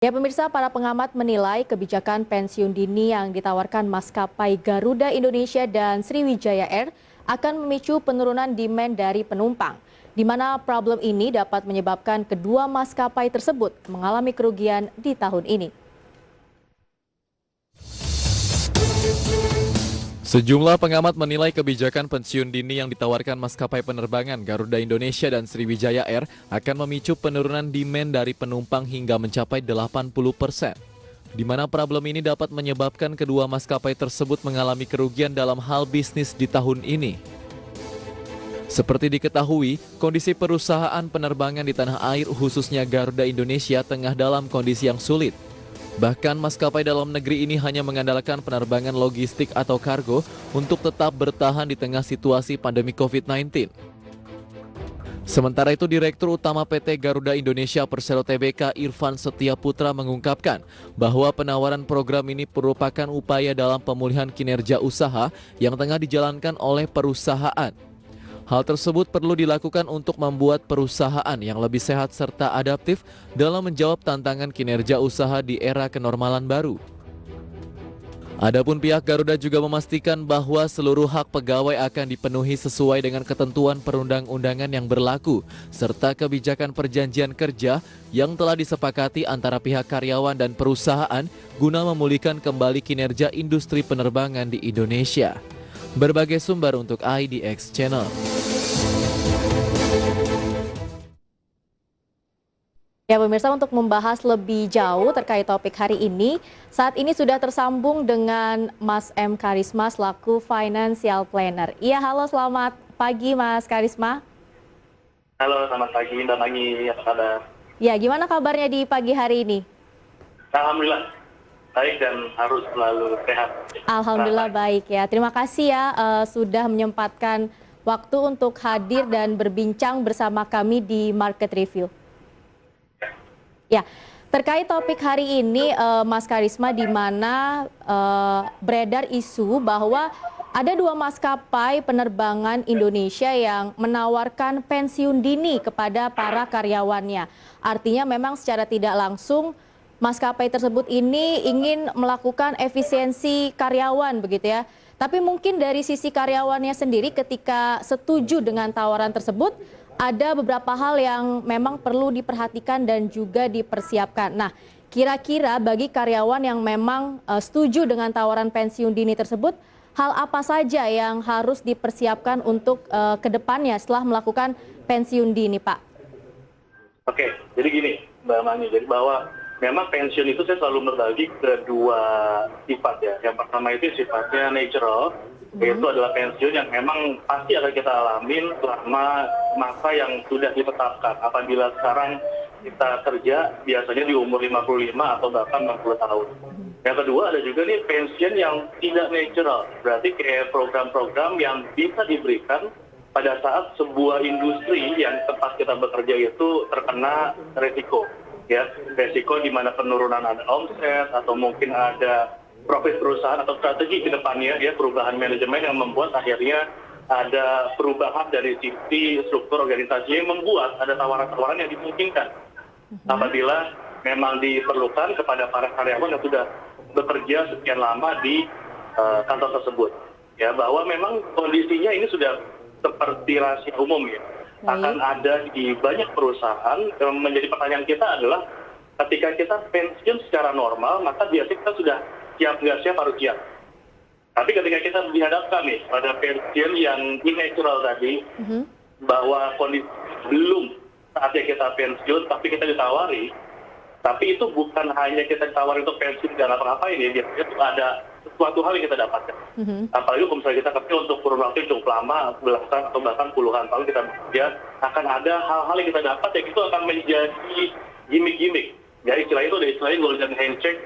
Ya pemirsa, para pengamat menilai kebijakan pensiun dini yang ditawarkan maskapai Garuda Indonesia dan Sriwijaya Air akan memicu penurunan demand dari penumpang, di mana problem ini dapat menyebabkan kedua maskapai tersebut mengalami kerugian di tahun ini. Sejumlah pengamat menilai kebijakan pensiun dini yang ditawarkan maskapai penerbangan Garuda Indonesia dan Sriwijaya Air akan memicu penurunan demand dari penumpang hingga mencapai 80%. Di mana problem ini dapat menyebabkan kedua maskapai tersebut mengalami kerugian dalam hal bisnis di tahun ini. Seperti diketahui, kondisi perusahaan penerbangan di tanah air khususnya Garuda Indonesia tengah dalam kondisi yang sulit. Bahkan maskapai dalam negeri ini hanya mengandalkan penerbangan logistik atau kargo untuk tetap bertahan di tengah situasi pandemi COVID-19. Sementara itu, Direktur Utama PT Garuda Indonesia Persero Tbk Irfan Setiaputra mengungkapkan bahwa penawaran program ini merupakan upaya dalam pemulihan kinerja usaha yang tengah dijalankan oleh perusahaan. Hal tersebut perlu dilakukan untuk membuat perusahaan yang lebih sehat serta adaptif dalam menjawab tantangan kinerja usaha di era kenormalan baru. Adapun pihak Garuda juga memastikan bahwa seluruh hak pegawai akan dipenuhi sesuai dengan ketentuan perundang-undangan yang berlaku, serta kebijakan perjanjian kerja yang telah disepakati antara pihak karyawan dan perusahaan guna memulihkan kembali kinerja industri penerbangan di Indonesia. Berbagai sumber untuk IDX Channel. Ya pemirsa, untuk membahas lebih jauh terkait topik hari ini, saat ini sudah tersambung dengan Mas M. Karisma selaku Financial Planner. Iya, halo, selamat pagi Mas Karisma. Halo, selamat pagi Mbak Mangi, apa kabar? Ya, gimana kabarnya di pagi hari ini? Alhamdulillah, baik dan harus selalu sehat. Alhamdulillah baik ya. Terima kasih ya sudah menyempatkan waktu untuk hadir dan berbincang bersama kami di Market Review. Ya, terkait topik hari ini Mas Karisma, di mana beredar isu bahwa ada dua maskapai penerbangan Indonesia yang menawarkan pensiun dini kepada para karyawannya. Artinya memang secara tidak langsung maskapai tersebut ini ingin melakukan efisiensi karyawan begitu ya. Tapi mungkin dari sisi karyawannya sendiri ketika setuju dengan tawaran tersebut, ada beberapa hal yang memang perlu diperhatikan dan juga dipersiapkan. Nah, kira-kira bagi karyawan yang memang setuju dengan tawaran pensiun dini tersebut, hal apa saja yang harus dipersiapkan untuk kedepannya setelah melakukan pensiun dini, Pak? Oke, jadi gini Mbak Mangi, jadi bahwa memang pensiun itu saya selalu berbagi ke dua sifat ya. Yang pertama itu sifatnya natural, yaitu adalah pensiun yang memang pasti akan kita alamin selama masa yang sudah ditetapkan. Apabila sekarang kita kerja biasanya di umur 55 atau bahkan 60 tahun. Yang kedua ada juga nih pensiun yang tidak natural, berarti kayak program-program yang bisa diberikan pada saat sebuah industri yang tempat kita bekerja itu terkena resiko. Ya, resiko di mana penurunan ada omset atau mungkin ada profit perusahaan atau strategi ke depannya, ya, perubahan manajemen yang membuat akhirnya ada perubahan dari sisi struktur organisasi yang membuat ada tawaran-tawaran yang dimungkinkan apabila memang diperlukan kepada para karyawan yang sudah bekerja sekian lama di kantor tersebut. Ya, bahwa memang kondisinya ini sudah seperti rahasia umum ya. Akan ada di banyak perusahaan. Menjadi pertanyaan kita adalah ketika kita pensiun secara normal, maka biasanya kita sudah siap nggak siap harus siap. Tapi ketika kita dihadapkan nih pada pensiun yang natural tadi, bahwa kondisi belum saatnya kita pensiun, tapi kita ditawari, tapi itu bukan hanya kita ditawari untuk pensiun dan apa-apa ini, biasanya itu ada sesuatu hal yang kita dapatkan. Apalagi kalau misalnya kita kerja untuk kurun waktu cukup lama, belasan atau bahkan puluhan tahun kita bekerja, akan ada hal-hal yang kita dapat yang itu akan menjadi gimmick-gimmick. Ya, istilah itu ada istilahnya golden handshake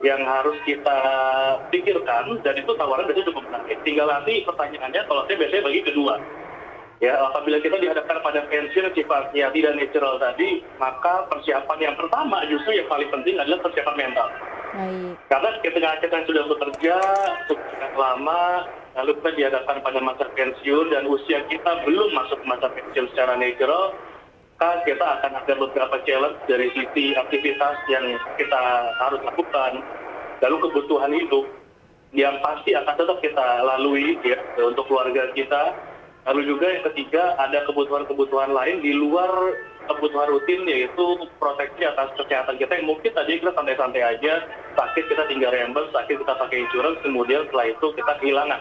yang harus kita pikirkan, dan itu tawaran biasanya cukup menarik. Tinggal nanti pertanyaannya, kalau saya biasanya bagi kedua. Ya, apabila kita dihadapkan pada pensiun sifatnya tidak natural tadi, maka persiapan yang pertama justru yang paling penting adalah persiapan mental. Baik. Karena ketika kita sudah bekerja cukup lama, lalu kita dihadapkan pada masa pensiun dan usia kita belum masuk masa pensiun secara natural, kita akan ada beberapa challenge dari sisi aktivitas yang kita harus lakukan, lalu kebutuhan hidup yang pasti akan tetap kita lalui ya untuk keluarga kita. Lalu juga yang ketiga ada kebutuhan-kebutuhan lain di luar kebutuhan rutin, yaitu proteksi atas kesehatan kita yang mungkin tadi kita santai-santai aja, sakit kita tinggal reimburse, sakit kita pakai insurance, kemudian setelah itu kita kehilangan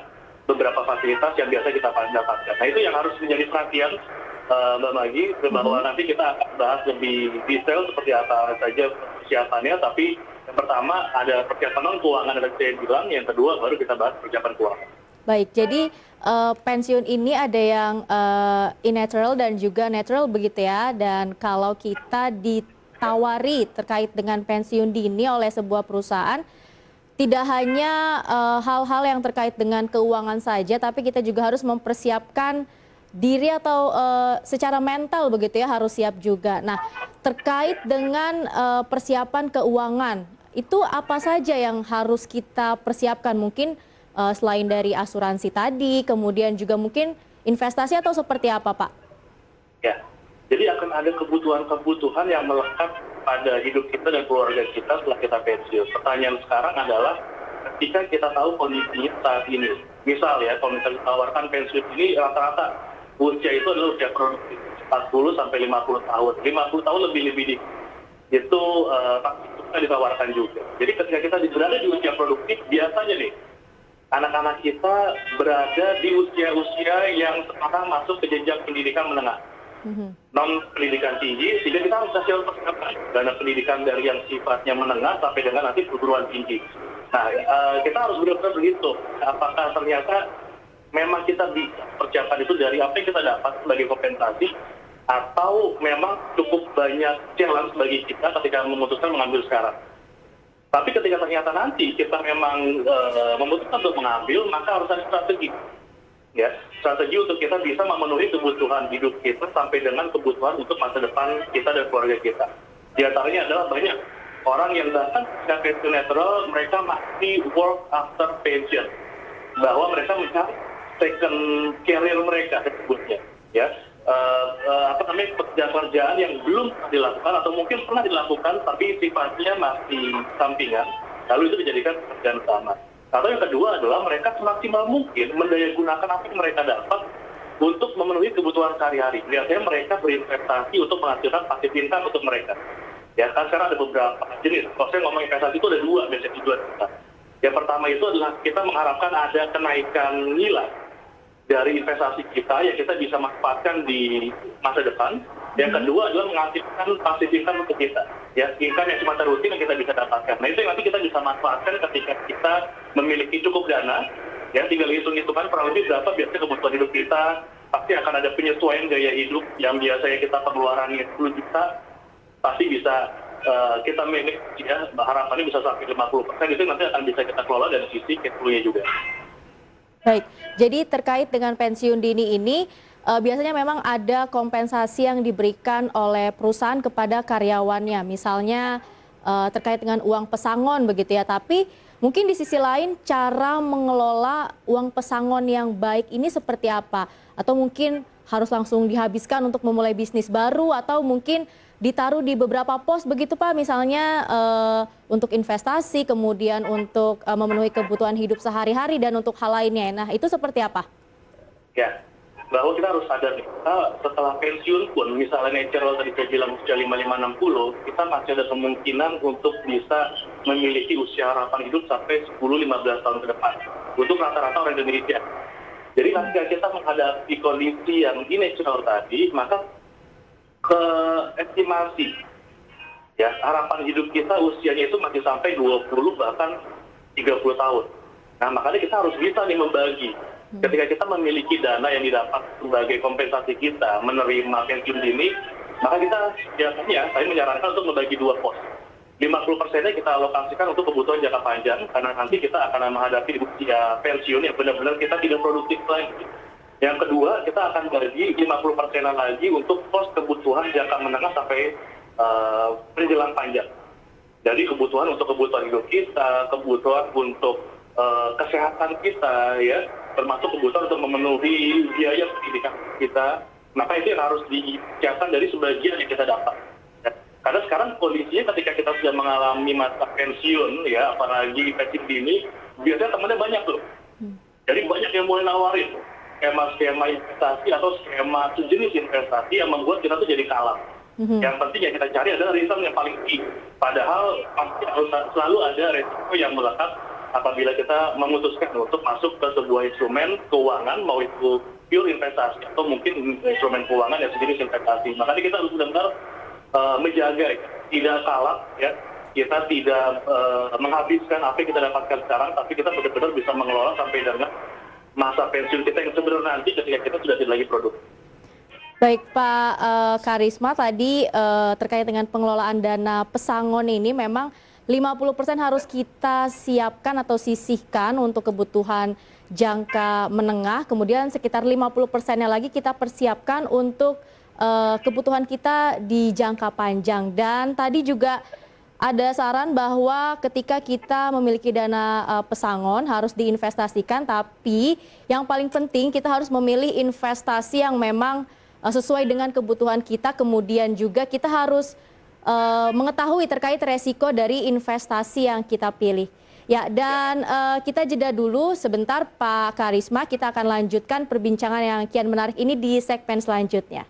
beberapa fasilitas yang biasa kita dapatkan. Nah itu yang harus menjadi perhatian Mbak Maggie, bahwa nanti kita akan bahas lebih detail seperti apa saja persiapannya, tapi yang pertama ada persiapan non-keuangan yang saya bilang, yang kedua baru kita bahas persiapan keuangan. Baik, jadi pensiun ini ada yang in-natural dan juga natural begitu ya. Dan kalau kita ditawari terkait dengan pensiun dini oleh sebuah perusahaan, tidak hanya hal-hal yang terkait dengan keuangan saja, tapi kita juga harus mempersiapkan diri atau secara mental begitu ya, harus siap juga. Nah, terkait dengan persiapan keuangan, itu apa saja yang harus kita persiapkan? Mungkin selain dari asuransi tadi, kemudian juga mungkin investasi atau seperti apa, Pak? Ya, jadi akan ada kebutuhan-kebutuhan yang melekat pada hidup kita dan keluarga kita setelah kita pensiun. Pertanyaan sekarang adalah ketika kita tahu kondisinya saat ini, misal ya, kalau misalnya ditawarkan pensiun ini rata-rata usia itu adalah usia produktif 40 sampai 50 tahun, 50 tahun lebih dikit. Itu pasti ditawarkan juga. Jadi ketika kita berada di usia produktif, biasanya nih anak-anak kita berada di usia-usia yang sekarang masuk ke jenjang pendidikan menengah, non pendidikan tinggi, sehingga kita harus kasih persiapan dana pendidikan dari yang sifatnya menengah sampai dengan nanti perguruan tinggi. Nah, kita harus benar-benar berhitung apakah ternyata memang kita bisa persiapan itu dari apa yang kita dapat sebagai kompensasi, atau memang cukup banyak challenge bagi kita ketika memutuskan mengambil sekarang. Tapi ketika ternyata nanti kita memang memutuskan untuk mengambil, maka harus ada strategi. Ya, strategi untuk kita bisa memenuhi kebutuhan hidup kita sampai dengan kebutuhan untuk masa depan kita dan keluarga kita. Di antaranya adalah banyak orang yang bahkan ketika pensiun natural, mereka masih work after pension. Bahwa mereka mencari second career mereka sebutnya. Ya, pekerjaan-pekerjaan yang belum pernah dilakukan atau mungkin pernah dilakukan tapi sifatnya masih sampingan, lalu itu dijadikan pekerjaan utama. Atau yang kedua adalah mereka semaksimal mungkin mendayagunakan apa yang mereka dapat untuk memenuhi kebutuhan sehari-hari. Biasanya mereka berinvestasi untuk menghasilkan pasif income untuk mereka. Ya kan sekarang ada beberapa jenis. Kalau saya ngomong investasi itu ada biasanya dua. Yang pertama itu adalah kita mengharapkan ada kenaikan nilai dari investasi kita yang kita bisa manfaatkan di masa depan. Yang kedua adalah menghasilkan pasif income untuk kita. Ya, income yang cuma rutin yang kita bisa dapatkan. Nah, itu yang nanti kita bisa manfaatkan ketika kita memiliki cukup dana. Ya, tinggal hitung-hitungan kurang lebih berapa biasanya kebutuhan hidup kita. Pasti akan ada penyesuaian gaya hidup yang biasanya kita pengeluarannya 10 juta. Pasti bisa kita manage, ya, harapannya bisa sampai 50%. Itu nanti akan bisa kita kelola dari sisi cash flow-nya juga. Baik, jadi terkait dengan pensiun dini ini, biasanya memang ada kompensasi yang diberikan oleh perusahaan kepada karyawannya, misalnya terkait dengan uang pesangon begitu ya, tapi mungkin di sisi lain cara mengelola uang pesangon yang baik ini seperti apa? Atau mungkin harus langsung dihabiskan untuk memulai bisnis baru, atau mungkin ditaruh di beberapa pos begitu Pak, misalnya untuk investasi, kemudian untuk memenuhi kebutuhan hidup sehari-hari dan untuk hal lainnya. Nah, itu seperti apa? Ya, bahwa kita harus sadar nih, setelah pensiun pun, misalnya natural tadi saya bilang usia 55-60, kita masih ada kemungkinan untuk bisa memiliki usia harapan hidup sampai 10-15 tahun ke depan untuk rata-rata orang Indonesia. Jadi ketika kita menghadapi kondisi yang natural tadi, maka ke estimasi ya harapan hidup kita usianya itu masih sampai 20 bahkan 30 tahun. Nah, makanya kita harus bisa nih membagi. Ketika kita memiliki dana yang didapat sebagai kompensasi kita menerima pensiun dini, maka kita biasanya saya menyarankan untuk membagi dua pos. 50%-nya kita alokasikan untuk kebutuhan jangka panjang, karena nanti kita akan menghadapi usia pensiun yang benar-benar kita tidak produktif lagi. Yang kedua, kita akan bagi 50%-an lagi untuk pos kebutuhan jangka menengah sampai menjelang panjang. Jadi kebutuhan untuk kebutuhan hidup kita, kebutuhan untuk kesehatan kita, ya, termasuk kebutuhan untuk memenuhi biaya pendidikan kita, Maka itu yang harus disiapkan dari sebagian yang kita dapat. Ya. Karena sekarang kondisinya ketika kita sudah mengalami masa pensiun, ya apalagi pensiun dini, biasanya temannya banyak tuh. Jadi banyak yang mulai nawarin skema-skema investasi atau skema sejenis investasi yang membuat kita tuh jadi kalah. Yang penting yang kita cari adalah return yang paling tinggi. Padahal pasti harus selalu ada resiko yang melekat apabila kita memutuskan untuk masuk ke sebuah instrumen keuangan, mau itu pure investasi atau mungkin instrumen keuangan yang sejenis investasi. Makanya kita harus benar-benar menjaga, ya, tidak kalah, ya. Kita tidak menghabiskan apa yang kita dapatkan sekarang, tapi kita benar-benar bisa mengelola sampai dengan masa pensiun kita yang sebenarnya nanti ketika kita sudah tidak lagi produktif. Baik Pak Karisma, tadi terkait dengan pengelolaan dana pesangon ini memang 50% harus kita siapkan atau sisihkan untuk kebutuhan jangka menengah, kemudian sekitar 50%-nya lagi kita persiapkan untuk kebutuhan kita di jangka panjang. Dan tadi juga ada saran bahwa ketika kita memiliki dana pesangon harus diinvestasikan, tapi yang paling penting kita harus memilih investasi yang memang sesuai dengan kebutuhan kita, kemudian juga kita harus mengetahui terkait resiko dari investasi yang kita pilih. Ya, dan kita jeda dulu sebentar Pak Karisma, kita akan lanjutkan perbincangan yang kian menarik ini di segmen selanjutnya.